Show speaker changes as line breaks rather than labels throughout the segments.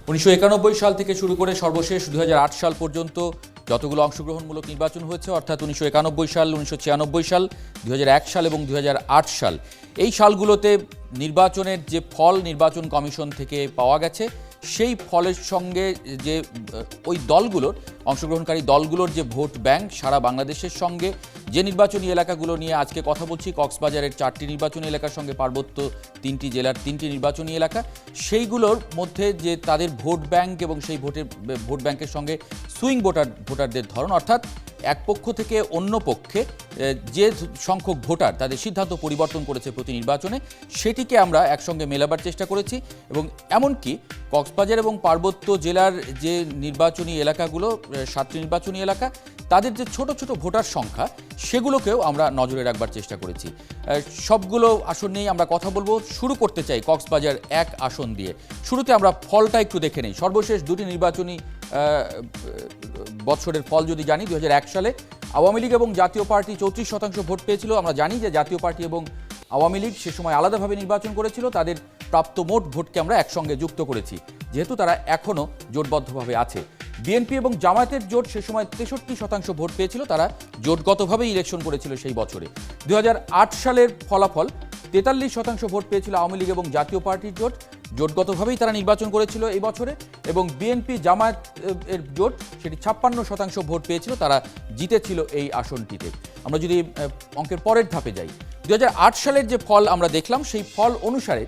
1991 সাল থেকে শুরু করে সর্বশেষ 2008 সাল পর্যন্ত যতগুলো অংশগ্রহণমূলক নির্বাচন হয়েছে, অর্থাৎ 1991 সাল, 1996 সাল, 2001 সাল এবং 2008 সাল, এই সালগুলোতে নির্বাচনের যে ফল নির্বাচন কমিশন থেকে পাওয়া গেছে, সেই ফলের সঙ্গে যে ওই দলগুলোর অংশগ্রহণকারী দলগুলোর যে ভোট ব্যাংক সারা বাংলাদেশের সঙ্গে যে নির্বাচনী এলাকাগুলো নিয়ে আজকে কথা বলছি, কক্সবাজারের 4টি নির্বাচনী এলাকার সঙ্গে পার্বত্য 3টি জেলার 3টি নির্বাচনী এলাকা, সেইগুলোর মধ্যে যে তাদের ভোট ব্যাংক এবং সেই ভোট ব্যাংকের সঙ্গে সুইং ভোটারদের ধরন, অর্থাৎ এক পক্ষ থেকে অন্য পক্ষে যে সংখ্যক ভোটার তাদের সিদ্ধান্ত পরিবর্তন করেছে প্রতি নির্বাচনে, সেটিকে আমরা একসঙ্গে মেলাবার চেষ্টা করেছি। এবং এমনকি কক্সবাজার এবং পার্বত্য জেলার যে নির্বাচনী এলাকাগুলো, 7টি নির্বাচনী এলাকা, তাদের যে ছোট ছোট ভোটার সংখ্যা, সেগুলোকেও আমরা নজরে রাখবার চেষ্টা করেছি। সবগুলো আসন নিয়েই আমরা কথা বলবো। শুরু করতে চাই কক্সবাজার 1 আসন দিয়ে। শুরুতে আমরা ফলটা একটু দেখে নেই। সর্বশেষ দুটি নির্বাচনী বছরের ফল যদি জানি, 2001 সালে আওয়ামী লীগ এবং জাতীয় পার্টি 34% ভোট পেয়েছিল। আমরা জানি যে জাতীয় পার্টি এবং আওয়ামী লীগ সে সময় আলাদাভাবে নির্বাচন করেছিল, তাদের প্রাপ্ত মোট ভোটকে আমরা একসঙ্গে যুক্ত করেছি, যেহেতু তারা এখনও জোটবদ্ধভাবে আছে। বিএনপি এবং জামায়াতের জোট সে সময় 63% ভোট পেয়েছিল, তারা জোটগতভাবে ইলেকশন করেছিল সেই বছরে। 2008 সালের ফলাফল 43% ভোট পেয়েছিল আওয়ামী লীগ এবং জাতীয় পার্টির জোট, জোটগতভাবেই তারা নির্বাচন করেছিল এই বছরে। এবং বিএনপি জামায়াত এর জোট, সেটি 56% ভোট পেয়েছিল, তারা জিতেছিল এই আসনটিতে। আমরা যদি অঙ্কের পরের ধাপে যাই, 2008 সালের যে ফল আমরা দেখলাম, সেই ফল অনুসারে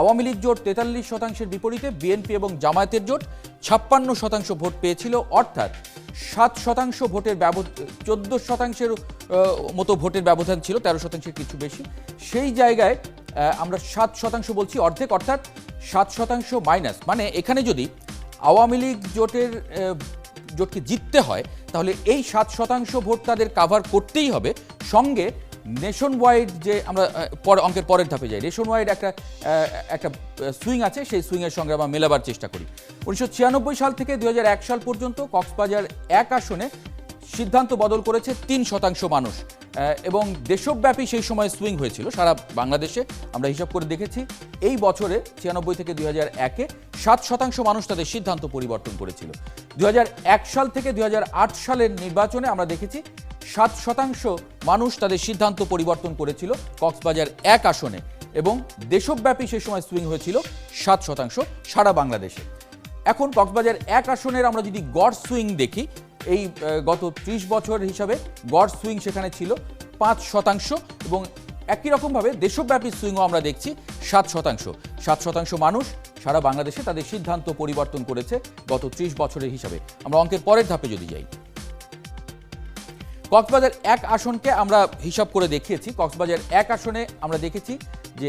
আওয়ামী লীগ জোট 43%-এর বিপরীতে বিএনপি এবং জামায়াতের জোট 56% ভোট পেয়েছিল, অর্থাৎ 7% ভোটের 14%-এর মতো ভোটের ব্যবধান ছিল, 13%-এর কিছু বেশি। সেই জায়গায় আমরা 7% বলছি, অর্ধেক, অর্থাৎ 7% মাইনাস, মানে এখানে যদি আওয়ামী লীগ জোটকে জিততে হয়, তাহলে এই 7% ভোট তাদের কাভার করতেই হবে। সঙ্গে নেশন ওয়াইড যে আমরা অঙ্কের পরের ধাপে যাই, নেশন ওয়াইড একটা সুইং আছে, সেই সুইংয়ের সঙ্গে আমরা মেলাবার চেষ্টা করি। 1996 সাল থেকে 2001 সাল পর্যন্ত কক্সবাজার 1 আসনে সিদ্ধান্ত বদল করেছে 3% মানুষ, এবং দেশব্যাপী সেই সময় সুইং হয়েছিল সারা বাংলাদেশে। আমরা হিসাব করে দেখেছি, এই বছরে 96 থেকে 2001-এ 7% মানুষ তাদের সিদ্ধান্ত পরিবর্তন করেছিল। 2001 সাল থেকে 2008 সালের নির্বাচনে আমরা দেখেছি 7% মানুষ তাদের সিদ্ধান্ত পরিবর্তন করেছিল কক্সবাজার 1 আসনে, এবং দেশব্যাপী সেই সময় সুইং হয়েছিল 7% সারা বাংলাদেশে। এখন কক্সবাজার 1 আসনের আমরা যদি গড় সুইং দেখি, এই গত 30 বছর হিসাবে গড় সুইং সেখানে ছিল 5%, এবং একই রকমভাবে দেশব্যাপী সুইংও আমরা দেখছি 7%। মানুষ সারা বাংলাদেশে তাদের সিদ্ধান্ত পরিবর্তন করেছে গত 30 বছরের হিসাবে। আমরা অঙ্কের পরের ধাপে যদি যাই, কক্সবাজার 1 আসনকে আমরা হিসাব করে দেখিয়েছি। কক্সবাজার 1 আসনে আমরা দেখেছি যে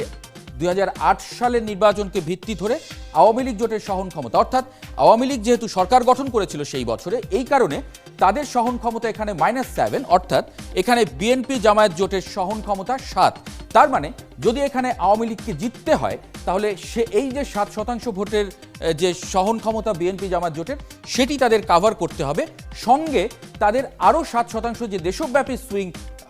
2008 সালের নির্বাচনকে ভিত্তি ধরে আওয়ামী লীগ জোটের সহন ক্ষমতা, অর্থাৎ আওয়ামী লীগ যেহেতু সরকার গঠন করেছিল সেই বছরে, এই কারণে তাদের সহন ক্ষমতা এখানে -7, অর্থাৎ এখানে বিএনপি জামায়াত জোটের সহন ক্ষমতা 7। তার মানে যদি এখানে আওয়ামী লীগকে জিততে হয়, তাহলে এই যে 7% ভোটের যে সহন ক্ষমতা বিএনপি জামায়াত জোটের, সেটি তাদের কাভার করতে হবে। সঙ্গে তাদের আরও 7% যে দেশব্যাপী সুইং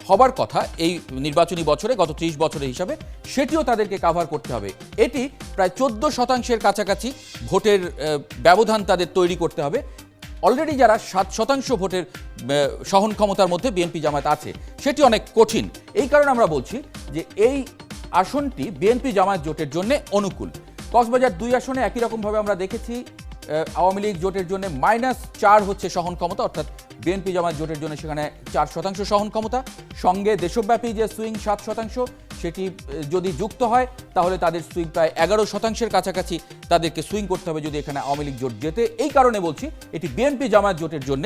হবার কথা এই নির্বাচনী বছরে গত 30 বছরের হিসাবে, সেটিও তাদেরকে কাভার করতে হবে। এটি প্রায় 14%-এর কাছাকাছি ভোটের ব্যবধান তাদের তৈরি করতে হবে। অলরেডি যারা 7% ভোটের সহন ক্ষমতার মধ্যে বিএনপি জামায়াত আছে, সেটি অনেক কঠিন। এই কারণে আমরা বলছি যে এই আসনটি বিএনপি জামায়াত জোটের জন্য অনুকূল। কক্সবাজার 2 আসনে একই রকমভাবে আমরা দেখেছি, আওয়ামী লীগ জোটের জন্য -4 হচ্ছে সহন ক্ষমতা, অর্থাৎ বিএনপি জামায়াত জোটের জন্য সেখানে 4% সহন ক্ষমতা। সঙ্গে দেশব্যাপী যে সুইং 7%, সেটি যদি যুক্ত হয়, তাহলে তাদের সুইং প্রায় 11%-এর কাছাকাছি তাদেরকে সুইং করতে হবে যদি এখানে আওয়ামী লীগ জোট জেতে। এই কারণে বলছি এটি বিএনপি জামায়াত জোটের জন্য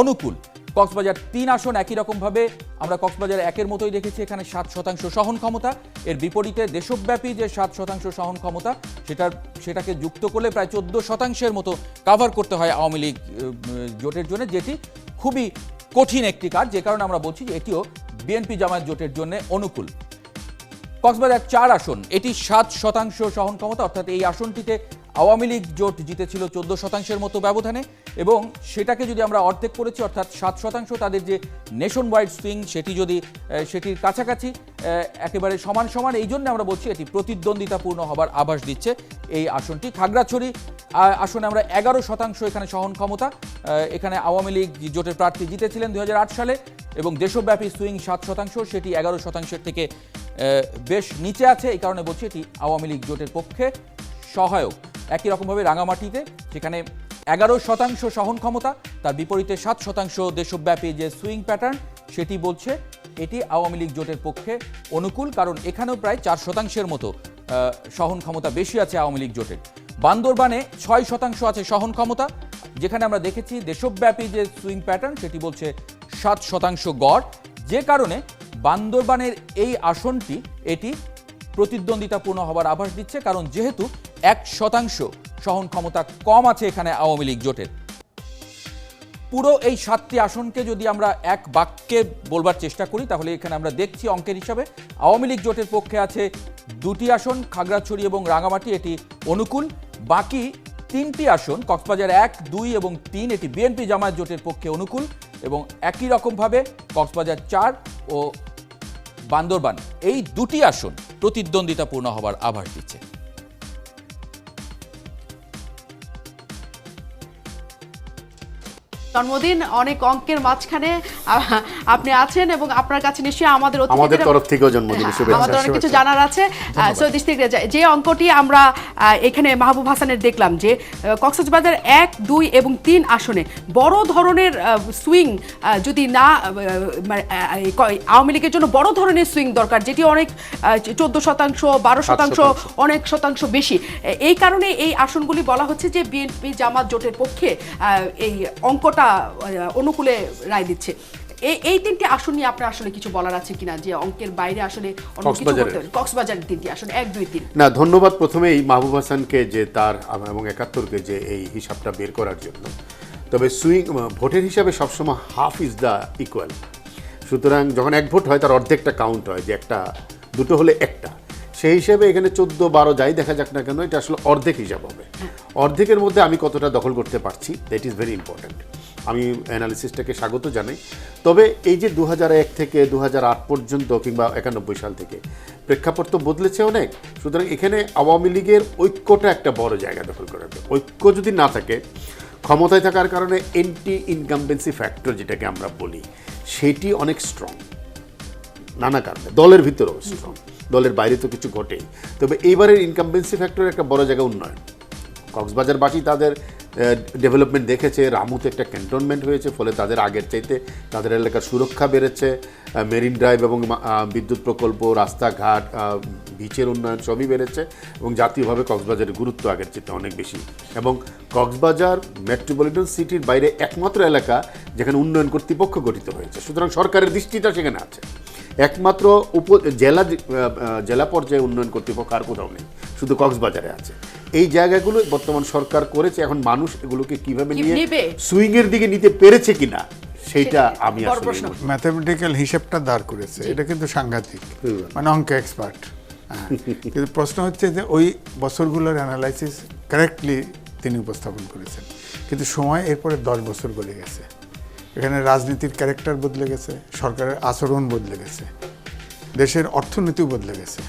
অনুকূল। কক্সবাজার 3 আসন একই রকমভাবে আমরা কক্সবাজার 1-এর মতোই দেখেছি, এখানে 7% সহন ক্ষমতা। এর বিপরীতে দেশব্যাপী যে 7% সহন ক্ষমতা, সেটাকে যুক্ত করলে প্রায় 14%-এর মতো কাভার করতে হয় আওয়ামী লীগ জোটের জন্য, যেটি খুবই কঠিন একটি কাজ, যে কারণে আমরা বলছি যে এটিও বিএনপি জামায়াত জোটের জন্য অনুকূল। কক্সবাজার 4 আসন, এটি 7% সহন ক্ষমতা, অর্থাৎ এই আসনটিতে আওয়ামী লীগ জোট জিতেছিল 14%-এর মতো ব্যবধানে, এবং সেটাকে যদি আমরা অর্ধেক করেছি, অর্থাৎ 7% তাদের যে নেশন ওয়াইড সুইং, সেটির কাছাকাছি একেবারে সমান। এই জন্য আমরা বলছি এটি প্রতিদ্বন্দ্বিতাপূর্ণ হবার আভাস দিচ্ছে এই আসনটি। খাগড়াছড়ি আসনে আমরা 11% এখানে সহন ক্ষমতা। এখানে আওয়ামী লীগ জোটের প্রার্থী জিতেছিলেন 2008 সালে এবং দেশব্যাপী সুইং 7%, সেটি 11% থেকে বেশ নিচে আছে। এই কারণে বলছি এটি আওয়ামী লীগ জোটের পক্ষে সহায়ক। একই রকমভাবে রাঙামাটিতে সেখানে 11% সহন ক্ষমতা, তার বিপরীতে 7% দেশব্যাপী যে সুইং প্যাটার্ন সেটি বলছে এটি আওয়ামী লীগ জোটের পক্ষে অনুকূল, কারণ এখানেও প্রায় 4% মতো সহন ক্ষমতা বেশি আছে আওয়ামী লীগ জোটের। বান্দরবানে 6% আছে সহন ক্ষমতা, যেখানে আমরা দেখেছি দেশব্যাপী যে সুইং প্যাটার্ন সেটি বলছে 7% গড়, যে কারণে বান্দরবানের এই আসনটি এটি প্রতিদ্বন্দ্বিতাপূর্ণ হবার আভাস দিচ্ছে, কারণ যেহেতু 1% সহন ক্ষমতা কম আছে এখানে আওয়ামী লীগ জোটের। পুরো এই 7টি আসনকে যদি আমরা এক বাক্যে বলবার চেষ্টা করি তাহলে এখানে আমরা দেখছি অঙ্কের হিসাবে আওয়ামী লীগ জোটের পক্ষে আছে 2টি আসন, খাগড়াছড়ি এবং রাঙামাটি এটি অনুকূল। বাকি 3টি আসন কক্সবাজার 1, 2 এবং 3 এটি বিএনপি জামায়াত জোটের পক্ষে অনুকূল, এবং একই রকমভাবে কক্সবাজার 4 ও বান্দরবান এই 2টি আসন প্রতিদ্বন্দ্বিতাপূর্ণ হবার আভাস দিচ্ছে।
জন্মদিন, অনেক অঙ্কের মাঝখানে আপনি আছেন এবং আপনার কাছে নিশ্চয়ই আমাদের
তরফ থেকেও জন্মদিন শুভেচ্ছা।
আমাদের অনেক কিছু জানার আছে। সৈয়দ ইশতিয়াক রেজা, যে অঙ্কটি আমরা এখানে মাহবুব হাসানের দেখলাম যে কক্সবাজার 1, 2 এবং 3 আসনে বড় ধরনের সুইং যদি না, আওয়ামী লীগের জন্য বড় ধরনের সুইং দরকার, যেটি অনেক 14%, 12%, অনেক শতাংশ বেশি। এই কারণে এই আসনগুলি বলা হচ্ছে যে বিএনপি জামাত জোটের পক্ষে এই অঙ্কটা অনুকূলে রায় দিচ্ছে। এই 3টি আসন নিয়ে আপনার আসলে কিছু বলার আছে কিনা, যে অঙ্কের বাইরে আসলে কক্সবাজারের 3টি আসন 1, 2, 3?
না, ধন্যবাদ প্রথমেই মাহবুব হাসানকে যে তার এবং 71কে যে এই হিসাবটা বের করার জন্য। তবে সুইং ভোটের হিসাবে সবসময় হাফ ইজ দ্য ইকুয়াল, সুতরাং যখন 1 ভোট হয় তার অর্ধেকটা কাউন্ট হয়, যে একটা 2টো হলে একটা, সেই হিসেবে এখানে 14-12 যাই দেখা যাক না কেন এটা আসলে অর্ধেক হিসাব হবে। অর্ধেকের মধ্যে আমি কতটা দখল করতে পারছি, দ্যাট ইজ ভেরি ইম্পর্ট্যান্ট। আমি অ্যানালিসিসটাকে স্বাগত জানাই। তবে এই যে 2001 থেকে 2008 পর্যন্ত কিংবা 91 সাল থেকে প্রেক্ষাপট তো বদলেছে অনেক, সুতরাং এখানে আওয়ামী লীগের ঐক্যটা একটা বড় জায়গা দখল করে। ঐক্য যদি না থাকে, ক্ষমতায় থাকার কারণে এন্টি ইনকামবেন্সি ফ্যাক্টর যেটাকে আমরা বলি, সেটি অনেক স্ট্রং নানা কারণে, দলের ভিতরেও স্ট্রং, দলের বাইরে তো কিছু ঘটেই। তবে এইবারের ইনকামবেন্সি ফ্যাক্টরের একটা বড় জায়গা উন্নয়ন। কক্সবাজারবাসী তাদের ডেভেলপমেন্ট দেখেছে, রামুতে একটা ক্যান্টনমেন্ট হয়েছে, ফলে তাদের আগের চাইতে তাদের এলাকার সুরক্ষা বেড়েছে, মেরিন ড্রাইভ এবং বিদ্যুৎ প্রকল্প, রাস্তাঘাট, বিচের উন্নয়ন সবই বেড়েছে, এবং জাতীয়ভাবে কক্সবাজারের গুরুত্ব আগের চাইতে অনেক বেশি। এবং কক্সবাজার মেট্রোপলিটন সিটির বাইরে একমাত্র এলাকা যেখানে উন্নয়ন কর্তৃপক্ষ গঠিত হয়েছে, সুতরাং সরকারের দৃষ্টিটা সেখানে আছে। একমাত্র জেলা পর্যায়ে উন্নয়ন কর্তৃপক্ষ আর কোথাও নেই, শুধু কক্সবাজারে আছে। এই জায়গাগুলো বর্তমান সরকার করেছে, এখন মানুষ এগুলোকে কিভাবে নিয়ে সুইং এর দিকে নিতে পেরেছে কিনা সেটা আমি আসলে
ম্যাথমেটিক্যাল হিসাবটা দাঁড় করেছে, এটা কিন্তু সাংঘাতিক, মানে অঙ্ক এক্সপার্ট। কিন্তু প্রশ্ন হচ্ছে যে ওই বছরগুলোর অ্যানালাইসিস কারেক্টলি তিনি উপস্থাপন করেছেন, কিন্তু সময় এরপরে 10 বছর গলে গেছে। এখানে রাজনীতির ক্যারেক্টার বদলে গেছে, সরকারের আচরণ বদলে গেছে, দেশের অর্থনীতিও বদলে গেছে।